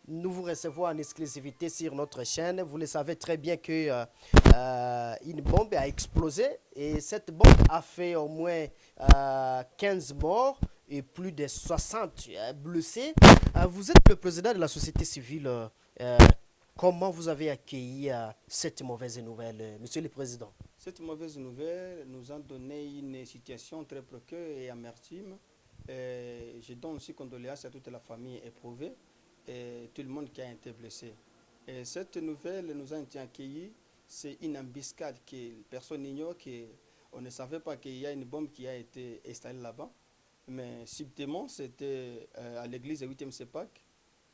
nous vous recevons en exclusivité sur notre chaîne. Vous le savez très bien que une bombe a explosé et cette bombe a fait au moins 15 morts et plus de 60 blessés. Vous êtes le président de la société civile. Euh, Comment vous avez accueilli cette mauvaise nouvelle, monsieur le président? Cette mauvaise nouvelle nous a donné une situation très précaire et amertume. Je donne aussi condoléances à toute la famille éprouvée et tout le monde qui a été blessé. Et cette nouvelle nous a été accueillie. C'est une embuscade que personne n'ignore, qu'on ne savait pas qu'il y a une bombe qui a été installée là-bas. Mais subtilement, c'était à l'église de 8e CEPAC.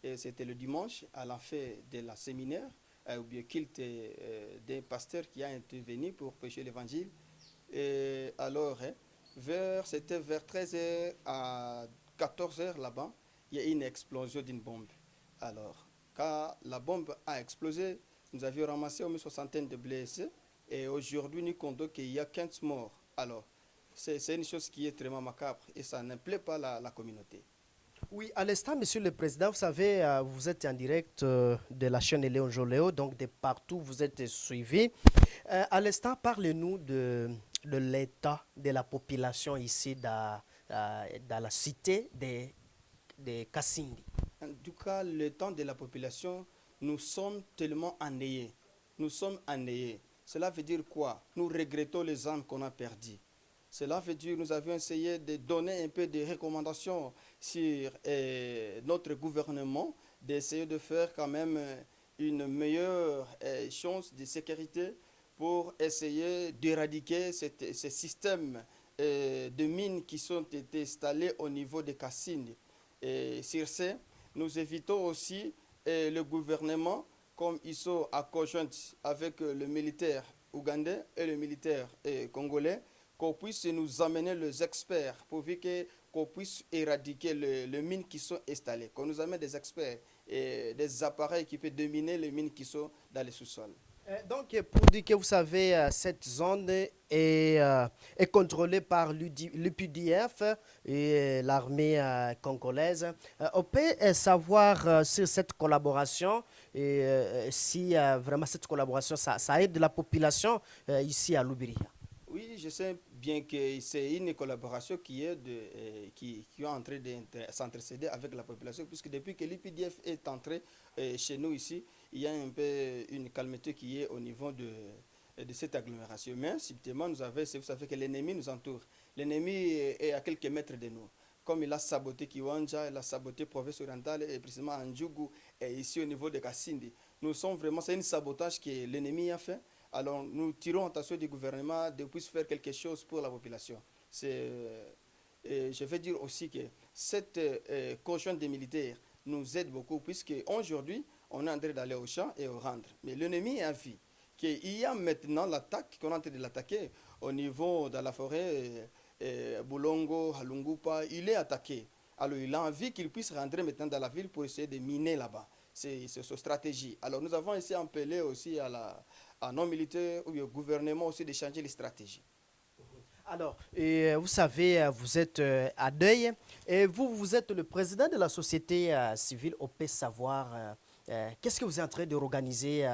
Et c'était le dimanche, à la fin de la séminaire, ou bien culte des pasteurs qui a intervenu pour prêcher l'évangile. Et alors, c'était vers 13 h à 14 h là-bas, il y a eu une explosion d'une bombe. Alors, quand la bombe a explosé, nous avions ramassé au moins une soixantaine de blessés. Et aujourd'hui, nous comptons qu'il y a 15 morts. Alors, c'est une chose qui est très macabre et ça ne plaît pas la communauté. Oui, à l'instant, monsieur le président, vous savez, vous êtes en direct de la chaîne Léon Joléo, donc de partout vous êtes suivi. À l'instant, parlez-nous de l'état de la population ici dans la cité de Kassindi. En tout cas, le temps de la population, nous sommes tellement ennuyés. Nous sommes ennuyés. Cela veut dire quoi? Nous regrettons les âmes qu'on a perdues. Cela veut dire que nous avions essayé de donner un peu de recommandations sur notre gouvernement, d'essayer de faire quand même une meilleure chance de sécurité pour essayer d'éradiquer ces systèmes de mines qui sont été installés au niveau de Cassine. Et sur ce, nous évitons aussi le gouvernement, comme ils sont à conjointe avec le militaire ougandais et le militaire congolais, qu'on puisse nous amener les experts pourvu qu'on puisse éradiquer les mines qui sont installées, qu'on nous amène des experts et des appareils qui peuvent dominer les mines qui sont dans les sous-sols. Donc, pour dire que vous savez, cette zone est contrôlée par l'UPDF et l'armée congolaise. On peut savoir sur cette collaboration et si vraiment cette collaboration, ça aide la population ici à Loubiria. Oui, je sais bien que c'est une collaboration qui est en train de s'intercéder avec la population, puisque depuis que l'IPDF est entré chez nous ici, il y a un peu une calmeté qui est au niveau de cette agglomération. Mais subtilement, vous savez que l'ennemi nous entoure. L'ennemi est à quelques mètres de nous. Comme il a saboté Kiwanja, il a saboté Province orientale et précisément Andjougou et ici au niveau de Kassindi. Nous sommes vraiment, c'est un sabotage que l'ennemi a fait. Alors nous tirons attention du gouvernement de puisse faire quelque chose pour la population. Je veux dire aussi que cette conjointe des militaires nous aide beaucoup puisque aujourd'hui on est en train d'aller au champ et au rendre. Mais l'ennemi a vu qu'il y a maintenant l'attaque, qu'on est en train de l'attaquer au niveau de la forêt Boulongo, Halungupa, il est attaqué. Alors il a envie qu'il puisse rentrer maintenant dans la ville pour essayer de miner là-bas. C'est sa stratégie. Alors nous avons essayé d'appeler aussi à nos militaires ou au gouvernement aussi de changer les stratégies. Alors, vous savez, vous êtes à deuil et vous êtes le président de la société civile. On peut savoir qu'est-ce que vous êtes en train de organiser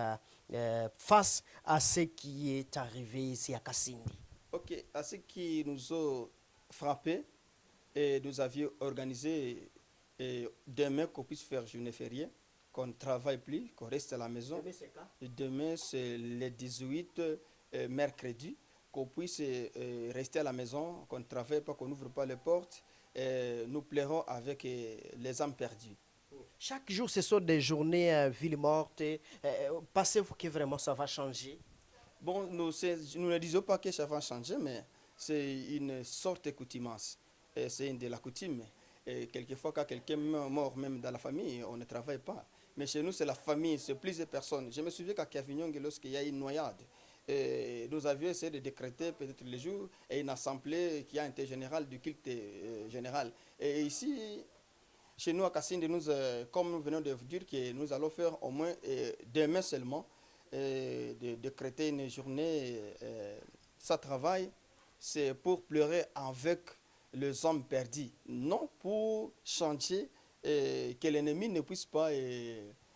face à ce qui est arrivé ici à Kassindi. Ok, à ce qui nous a frappé, et nous avions organisé demain qu'on puisse faire journée fériée, qu'on ne travaille plus, qu'on reste à la maison. Et demain, c'est le 18 mercredi, qu'on puisse rester à la maison, qu'on ne travaille pas, qu'on n'ouvre pas les portes. Nous plairons avec les âmes perdues. Chaque jour, ce sont des journées ville morte. Pensez-vous que vraiment ça va changer? Bon, nous ne disons pas que ça va changer, mais c'est une sorte de coutumance. C'est une de la coutume. Et quelquefois, quand quelqu'un mort même dans la famille, on ne travaille pas. Mais chez nous, c'est la famille, c'est plusieurs personnes. Je me souviens qu'à Kavignong, lorsqu'il y a une noyade, nous avions essayé de décréter peut-être le jour et une assemblée qui a été générale du culte général. Et ici, chez nous à Kassinde, comme nous venons de vous dire que nous allons faire au moins demain seulement, de décréter une journée sans travail, c'est pour pleurer avec les hommes perdus, non pour changer et que l'ennemi ne puisse pas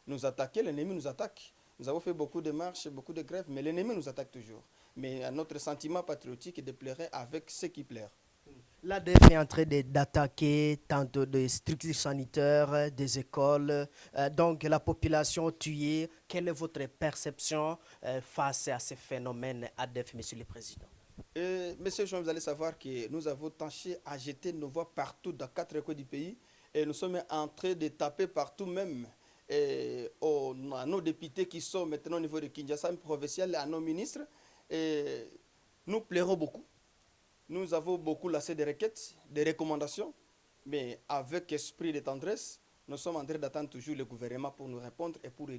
nous attaquer. L'ennemi nous attaque. Nous avons fait beaucoup de marches, beaucoup de grèves, mais l'ennemi nous attaque toujours. Mais notre sentiment patriotique est de pleurer avec ce qui pleure. L'ADF est en train d'attaquer tantôt des structures sanitaires, des écoles, donc la population tuée. Quelle est votre perception face à ces phénomènes ADF, Monsieur le Président? Monsieur Jean, vous allez savoir que nous avons tâché à jeter nos voix partout dans 4 coins du pays et nous sommes en train de taper partout même à nos députés qui sont maintenant au niveau de Kinshasa, provincial, à nos ministres. Et nous plairons beaucoup. Nous avons beaucoup laissé des requêtes, des recommandations, mais avec esprit de tendresse, nous sommes en train d'attendre toujours le gouvernement pour nous répondre et pour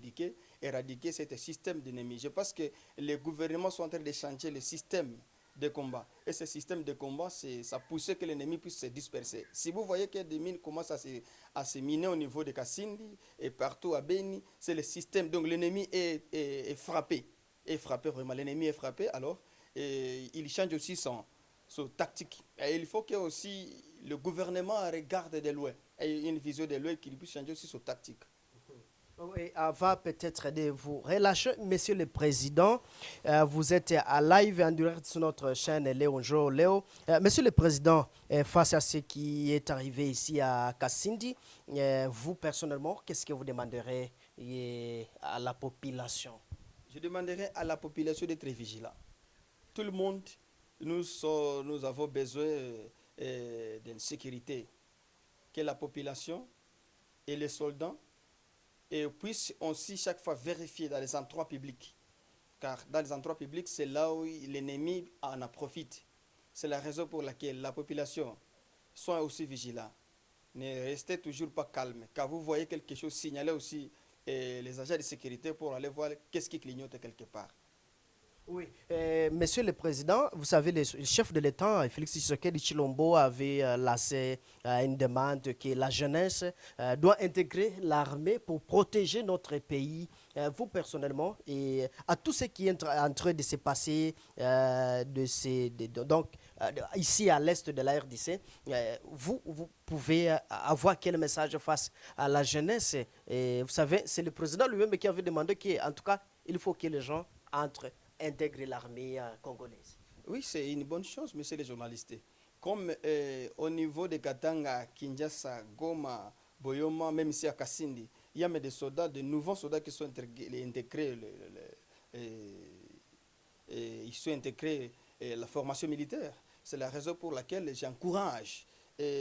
éradiquer ce système d'ennemis. Je pense que les gouvernements sont en train de changer le système de combat. Et ce système de combat, ça pousse que l'ennemi puisse se disperser. Si vous voyez que des mines commencent à se miner au niveau de Kassindi et partout à Beni, c'est le système. Donc l'ennemi est frappé. Est frappé vraiment. L'ennemi est frappé, alors il change aussi son tactique. Et il faut que aussi le gouvernement regarde de loin, ait une vision de loin, qu'il puisse changer aussi son tactique. Oui, avant peut-être de vous relâcher, Monsieur le Président, vous êtes à live en direct sur notre chaîne Léon Jo Léo. Monsieur le Président, face à ce qui est arrivé ici à Kassindi, vous personnellement, qu'est-ce que vous demanderez à la population? Je demanderai à la population d'être vigilante. Tout le monde, nous avons besoin d'une sécurité. Que la population et les soldats puissent aussi chaque fois vérifier dans les endroits publics. Car dans les endroits publics, c'est là où l'ennemi en profite. C'est la raison pour laquelle la population soit aussi vigilante. Ne restez toujours pas calme. Quand vous voyez quelque chose, signalez aussi les agents de sécurité pour aller voir qu'est-ce qui clignote quelque part. Oui, Monsieur le Président, vous savez, le chef de l'État, Félix Tshisekedi Tshilombo, avait lancé une demande que la jeunesse doit intégrer l'armée pour protéger notre pays. Vous, personnellement, et à tout ce qui est en train de se passer ici à l'est de la RDC, vous pouvez avoir quel message face à la jeunesse? Et vous savez, c'est le président lui-même qui avait demandé qu'en tout cas, il faut que les gens entrent intégrer l'armée congolaise. Oui, c'est une bonne chose, monsieur les journalistes. Comme au niveau de Katanga, Kinshasa, Goma, Boyoma, même ici à Kassindi, il y a des soldats, de nouveaux soldats qui sont intégrés, ils sont intégrés la formation militaire. C'est la raison pour laquelle j'encourage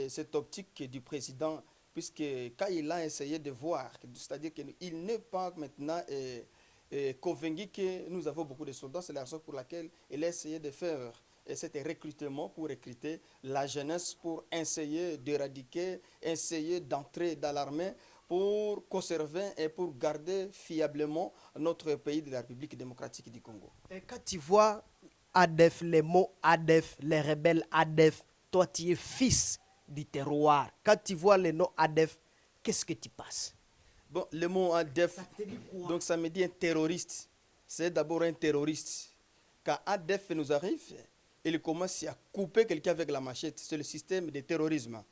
cette optique du président, puisque quand il a essayé de voir, c'est-à-dire qu'il n'est pas maintenant convaincu que nous avons beaucoup de soldats, c'est la raison pour laquelle il a essayé de faire cet recrutement pour recruter la jeunesse pour essayer d'éradiquer, essayer d'entrer dans l'armée pour conserver et pour garder fiablement notre pays de la République démocratique du Congo. Et quand tu vois ADF, les mots ADF, les rebelles ADF, toi tu es fils du terroir. Quand tu vois les noms ADF, qu'est-ce que tu passes? Bon, le mot ADF, donc ça me dit un terroriste. C'est d'abord un terroriste. Quand ADF nous arrive, il commence à couper quelqu'un avec la machette. C'est le système de terrorisme.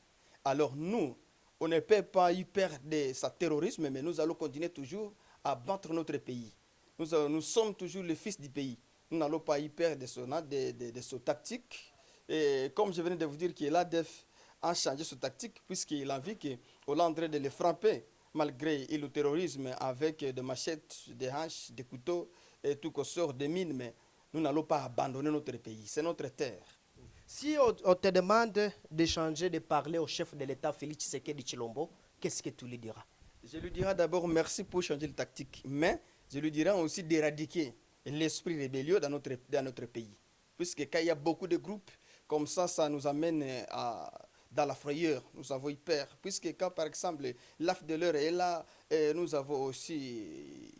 Alors nous, on ne peut pas y perdre ce terrorisme, mais nous allons continuer toujours à battre notre pays. Nous sommes toujours les fils du pays. Nous n'allons pas y perdre de son tactique. Et comme je venais de vous dire que l'ADF a changé son tactique, puisqu'il a vu qu'on est en train de les frapper, malgré le terrorisme, avec des machettes, des hanches, des couteaux et tout qu'on sort des mines, mais nous n'allons pas abandonner notre pays, c'est notre terre. Si on te demande d'échanger, de parler au chef de l'État, Félix Tshisekedi Tshilombo, qu'est-ce que tu lui diras? Je lui dirai d'abord merci pour changer de tactique, mais je lui dirai aussi d'éradiquer l'esprit rébellieux dans notre pays. Puisque quand il y a beaucoup de groupes, comme ça nous amène dans la frayeur, nous avons eu peur. Puisque quand, par exemple, l'AFDLR est là, nous avons aussi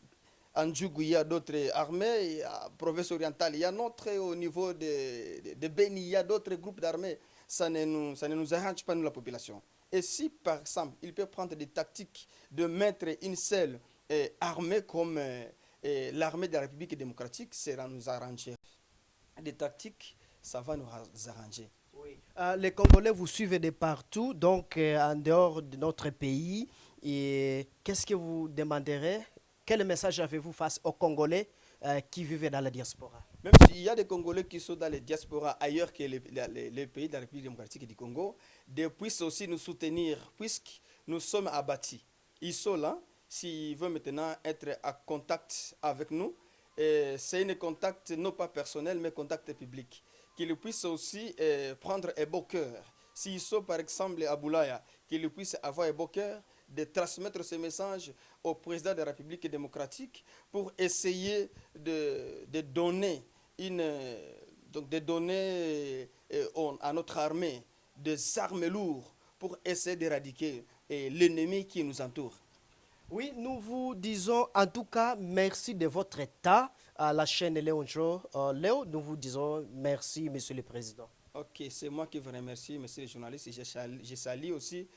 en Djougou, il y a d'autres armées, à province orientale, il y a notre au niveau de Beni, il y a d'autres groupes d'armées. Ça ne nous arrange pas, nous, la population. Et si, par exemple, il peut prendre des tactiques de mettre une seule armée comme l'armée de la République démocratique, ça va nous arranger. Des tactiques, ça va nous arranger. Oui. Les Congolais vous suivent de partout, donc en dehors de notre pays. Et qu'est-ce que vous demanderez? Quel message avez-vous face aux Congolais qui vivent dans la diaspora? Même s'il y a des Congolais qui sont dans les diasporas ailleurs que les pays de la République démocratique du Congo, de puissent aussi nous soutenir, puisque nous sommes abattus. Ils sont là, s'ils veulent maintenant être en contact avec nous, c'est un contact non pas personnel, mais contact public. Qu'ils puissent aussi prendre un beau cœur. S'ils sont par exemple à Boulaya, qu'ils puissent avoir un beau cœur de transmettre ce message au président de la République démocratique pour essayer de donner donc de donner à notre armée des armes lourdes pour essayer d'éradiquer l'ennemi qui nous entoure. Oui, nous vous disons en tout cas merci de votre état à la chaîne Léon Jo. Léo, nous vous disons merci, Monsieur le Président. Ok, c'est moi qui vous remercie, monsieur le journaliste. Je salue aussi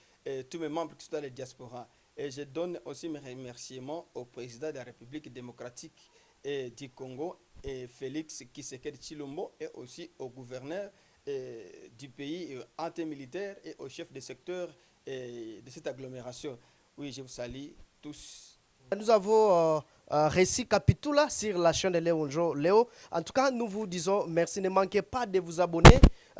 tous mes membres qui sont dans les diasporas. Et je donne aussi mes remerciements au président de la République démocratique du Congo, Félix Tshisekedi Tshilombo, et aussi au gouverneur du pays anti-militaire et au chef de secteur de cette agglomération. Oui, je vous salue tous. Nous avons récit Capitula sur la chaîne de Léon Jo. Léo, en tout cas, nous vous disons merci. Ne manquez pas de vous abonner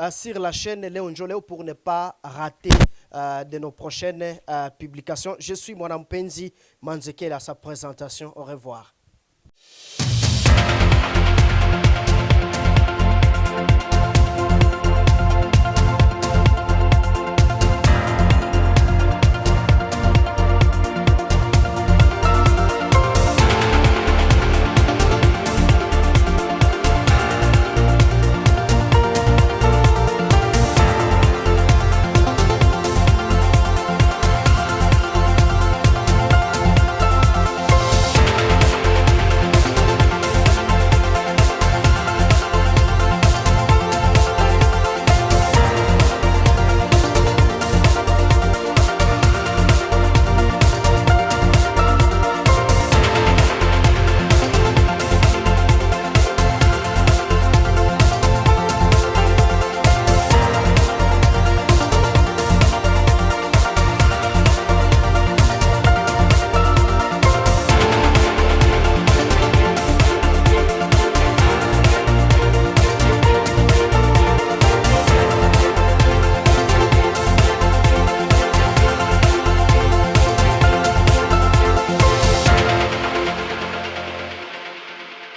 sur la chaîne Léon Jo Léo pour ne pas rater de nos prochaines publications. Je suis Mwana Mpenzi Manzekele à sa présentation. Au revoir.